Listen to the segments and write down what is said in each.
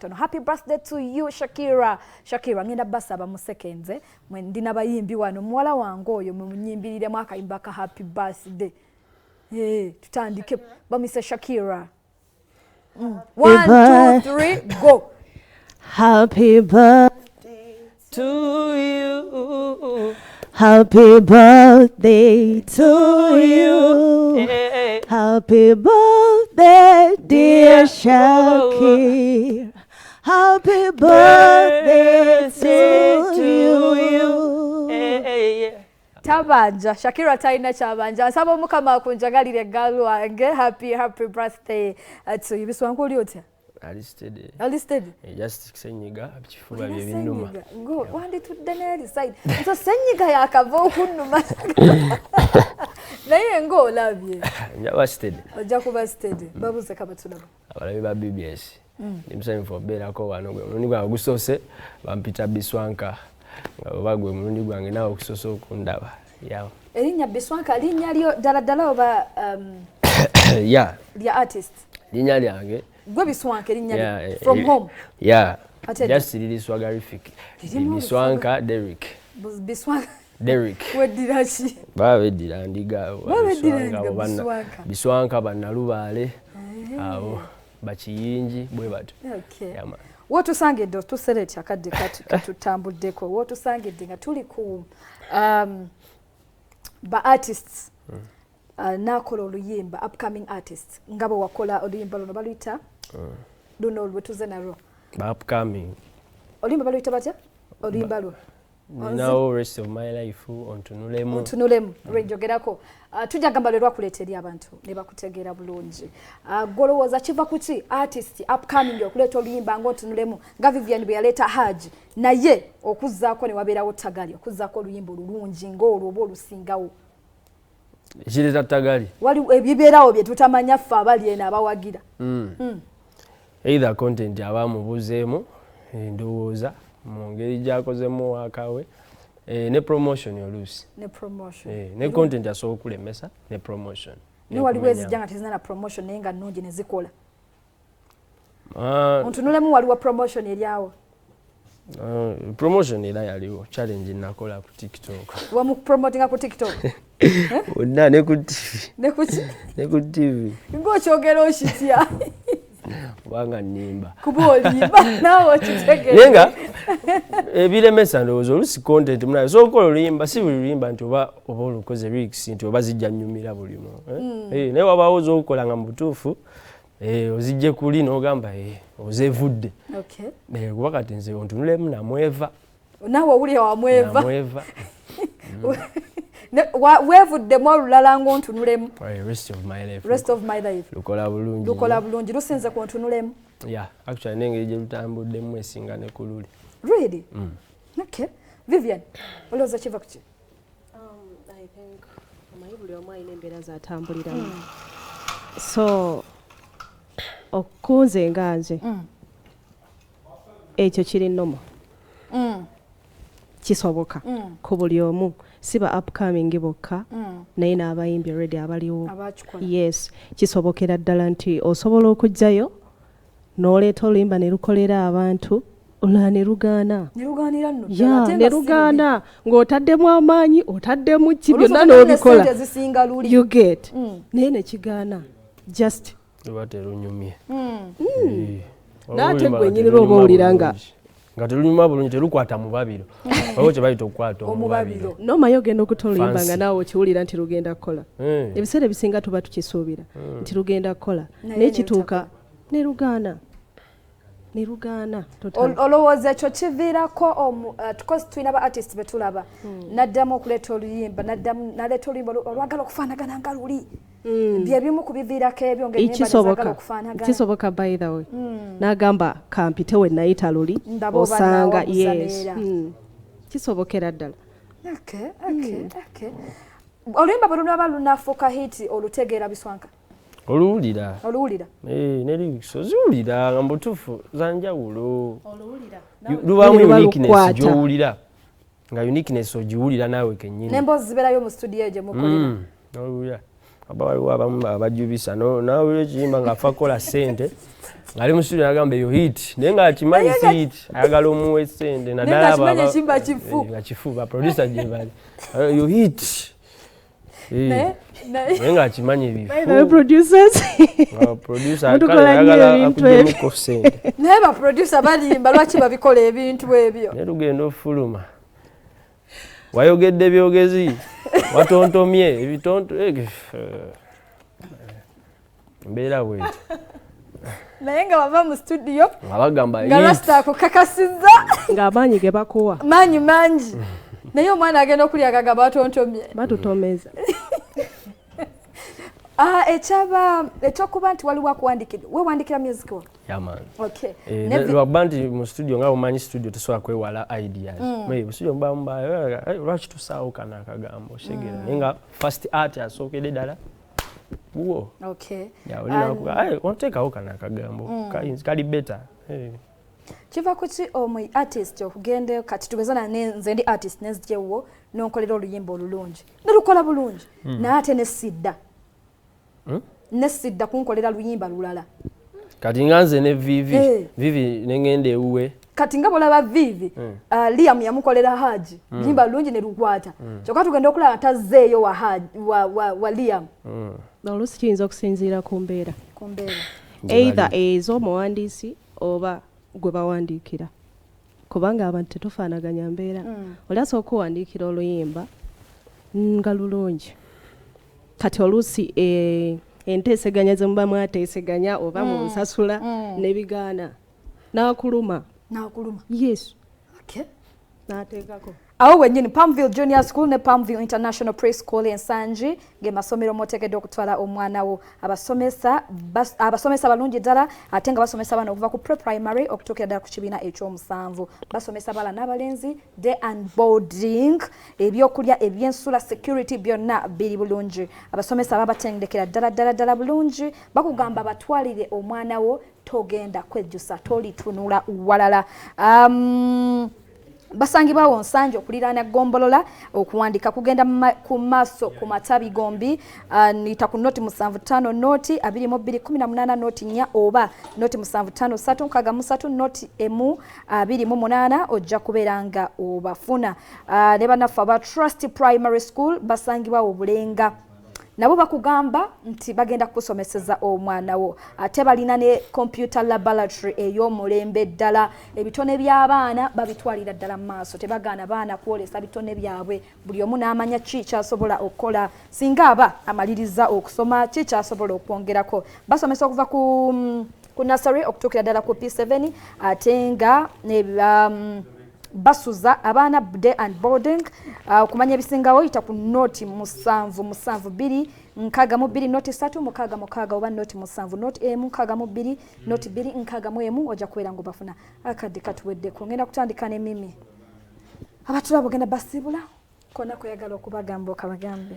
Happy birthday to you, Shakira. Shakira, ngenda basaba mu seconds. Mwe ndina bayimbi wano muwala wange oyo munyimbilire mwaka imbaka happy birthday. Tutandike bamise Shakira. 1 2 3 go. Happy birthday to you. Happy birthday to you. Happy birthday, dear Shakira. Happy birthday to you. Tabanja, Shakira taina chabanja. Asaba mukama akunjagalire galu wange. Happy birthday to you. Biswanka oli otya? Alisted. Just senyiga bichifuba bye binuma. Ngo wandi tudde n'eri side. So senyiga yakava okunuma. Naye ngo olabye. Njaba steady. Ojja kuba steady. Babuze kama tulaba. Abalabi ba BBS. Nimusanye for bera ko wano gwe mulundi gwa gusose bampita Biswanka. Nga bagwe mulundi gwange nawo okusoso okundaba. Yawo. Erinya Biswanka linya lyo dala oba yeah. The artist. Linya lyange. Gwe Biswanka linya from home. Yeah. Just lili swagarific. Biswanka Derek. Biswanka Derek. Wedirachi. Bavedira ndiga. Biswanka banalubale. Abo bachiyinji bwe batu. Okay. Wotu sangedde tusereti akadde katutambuddeko. Wotu sangedde nga tuli ku ba artists. Nakola oluyimba upcoming artists ngabo wakola oluyimba luno baluyita luno olwetuze nalwo ba upcoming oluyimba baluyita batya oluyimba lwo now rest of my life ontunulemu renjogerako tujja gamba lwe lwakuleeta eri abantu ne bakutegeera bulungi golowooza kiva kuki artist upcoming okuleeta oluyimba ng'ontunulemu nga Vivian bwe yaleeta Haji naye okuzzaako ne wabeerawo Tagali okuzzaako oluyimba olulungi ng'olwo oba olusingawo Jireza tagali. Wali ebibeerawo bye tutamanya ffe abali eno abawagira. Either content abamubuzeemu ndowooza mu ngeri gy'akozemu wakawe ne promotion oluusi. Ne promotion. Ne content asobola okulemesa ne promotion. Ne waliwo ezijja nga tezina na promotion naye nga nnungi ne zikola. Ontunulemu waliwo promotion eryawo. Promotion era yaliwo challenge nakola ku TikTok. Wamu promotinga ku TikTok. Onna ne ku TV. Ne ku TV. Ngokyogera oshitya. Wanga nimba. Kubolimba nawo kitegere. Nenga ebiremesa ndowooza olusi content munayo so okola oluyimba si buli luyimba nti oba olukoze lyrics nti oba zijja nnyumira bulimu. Naye wabaawo ozokola nga mu butuufu ozijje kuli n'ogamba ozevudde. Okay. Kuba kati nze ontunulemu namweva. Nawe owulira wamweva. Namweva. Weevuddemu olulala ng'ontunulemu. Rest of my life. Rest of my life. Lukola bulungi. Lukola bulungi. Lusinze ku ntunulemu. Yeah, actually n'engeri gye lutambuddemu esinga ne ku luli. Really? Okay. Vivian, olowooza kiva ku ki? I think buli omu alina embeera z'atambuliramu. So okunze nga nze ekyo kiri nnomo kisoboka ku buli omu siba upcoming bokka naye n'abayimbi already abaliwo. Yes, kisobokera ddala nti osobola okujjayo n'oleeta oluyimba ne lukolera abantu olulala ne lugaana. Ne lugaana ng'otaddemu amaanyi otaddemu ki byonna n'obikola you get naye ne kigaana just terunyumye. N'ate gwe nnyinira oba owulira nga terunyuma bulungi terukwata mu babiro. Waliwo kye bayita okukwata omubabiro. N'omayo ogenda okutola oluyimba nga naawe okiwulira nti lugenda kukola. Ebiseera ebisinga tuba tukisuubira nti lugenda kukola naye kituuka ne lugaana. Olowooza ekyo kiviirako because tulina ba artist be tulaba n'addamu okuleeta oluyimba n'aleeta oluyimba olwagala okufaanagana nga luli. Byebimu ku biviirako ebyo ng'ennyimba okufaanagana. Kisoboka by the way. N'agamba kampite we nayita luli osanga yes. Kisobokera ddala. Okay. Oluyimba bwe lunaba lunafuuka hiti olutegeera Biswanka. Oluwulira. Ne lyrics oziwulira nga mbutuufu za njawulo. Lubaamu uniqueness gy'owulira. Nga uniqueness ogiwulira naawe kennyini. N'emboozi zibeerayo mu studio gye mukolera. Oluwulira. waliwo abamu abajubisa nawe ekiyimba ng'afa kukola ssente ng'ali mu studio n'agamba eyo hit naye ng'akimanyi si hit ayagala omuwa essente naddala nga kifu baproducer gye bali eyo hit naye ng'akimanyi producers ayagala akugemuko ssente naye baproducer balimba lwaki babikola ebintu ebyo naye lugenda ofuluma wayogedde byogezi watontomye ebitonto mbeera bweti naye nga bava mu studio nga bagamba nga lasita akukakasizza ng'amaanyi ge bakuwa maanyi mangi naye omwana agenda okulya agagamba batontomye batutomeza ekyokuba nti waliwo akuwandiikidde weewandikira music wo yaman okay lwakuba nti mu studio nga bumanyi studio tosobola kwewala ideas mu studio mubamubaya lwaki tusaawo kano akagambo osegera naye nga first art asookedde ddala wo onteekawo kano akagambo kali beta kiva kuki omu artist okugendeyo kati tugezana nze ndi artist nezigyewo n'onkolera oluyimba olulungi nelukola bulungi naye ate nesidda nesidda kunkolera luyimba lulala kati nga nze ne vivi nengenda ewuwe kati nga bolaba vivi Liam yamukolera Haji luyimba lulungi ne lukwata kyokka tugenda okulaba tazzeeyo wa Liam oluusi kiyinza okusinziira ku mbeera either ez'omuwandiisi oba gwe bawandiikira kubanga abantu tetufaanaganya mbeera oli asooka okuwandiikira oluyimba nga lulungi kati oluusi enteeseganya ze muba mwateeseganya oba mu nsasula nebigaana n'akuluma yes n'ateekako awo wennyini Palmville Junior School ne Palmville International Preschool ensangi gemasomero motegedde okutwala omwana wo abasomesa balungi ddala ate nga basomesa bano okuva ku pre-primary okutuukira ddala ku kibiina ekyomusanvu basomesa bala n'abalenzi day and boarding ebyokulya ebyensula security byonna biri bulungi abasomesa babatendekera ddala bulungi bakugamba batwalire omwana wo togenda kwejjusa tolitunula walala basangibwawo nsanje okuliraana gombolola okuwandika kugenda ku maaso ku matabi gombi nita ku noti 75 noti 2218 noti 4 oba noti 75 noti 28 ojja kubeeranga obafuna ne banafu aba Trust Primary School basangibwawo Bulenga nabo bakugamba nti bagenda kusomeseza omwana wo ate balina ne computer laboratory ey'omulembe ddala ebitone by'abaana babitwalira ddala mu maaso tebagaana baana kwolesa bitone byabwe buli omu n'amanya ki kyasobola okukola singa aba amaliriza okusoma ki kyasobola okwongerako basomesa okuva ku nursery okutuukira ddala ku P7 ate nga basuza abaana day and boarding okumanya ebisingawo yita ku noti 7 2 noti 3 oba noti 7 noti 1 noti 2 ojja kubeera nga obafuna akadde katuweddeko ngenda kutandika ne mimi abatulabo genda basibula kona kweyagala okubagamba okabagambe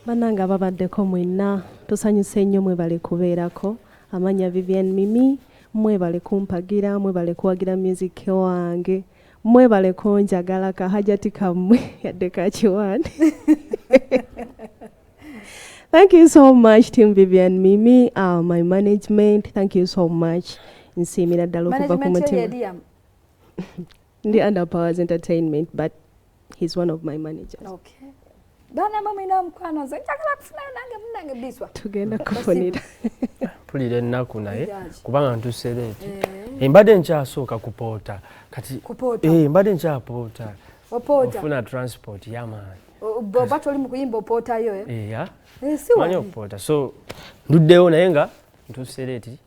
bannanga babaddeko mwenna tusanyuse nnyo mwebale kubeerako amanya Vivian Mimi mwebale kumpagira mwebale kuwagira music wange mwebale konjagala kahajati kamwe yadde kakiwani Thank you so much Team Vivian Mimi, my management, thank you so much. Nsimira ddala okuva ku mutima. Ndi under Powers Entertainment, but he's one of my managers. Okay. Bana mama ina mkwano ze njagala kufuna nange biswa. Tugenda kufunira. Pulira ennaku naye kubanga ntusereeti. Mbadde nkyasooka kupoota. Kati kupoota. Mbadde nkyapoota. Opoota. Ofuna transport yamaanyi. Bato oli mu kuyimba opoota yo ya. Manyi okupoota. So nduddeyo naye nga ntusereeti.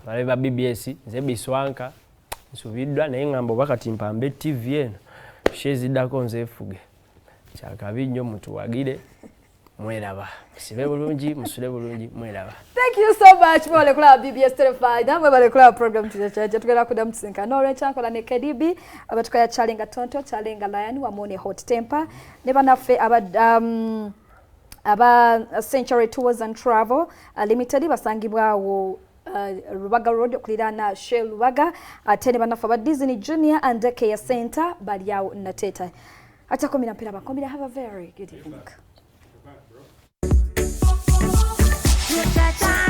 Bale ba BBS nze Biswanka nsubiddwa naye ngamba oba kati mpambe TV eno sheziddako nzeefuge. Kyakabi nnyo mutuwagire mweraba sibe bulungi musule bulungi mweraba. Thank you so much mwale kula BBS Terrified namwe bale kula program tujachaje tugenda kudamu tsinka no rechankola ne KDB abatukaya chalenga tonto chalenga lion wamone hot temper ne banafe aba Century Tours and Travel Limited basangibwawo Rubaga Road okulirana Shell Rubaga ate ne banafe aba Disney Junior and Care Center bali yawo nateta Acha komina mpira bakombira. Have a very good evening. cha cha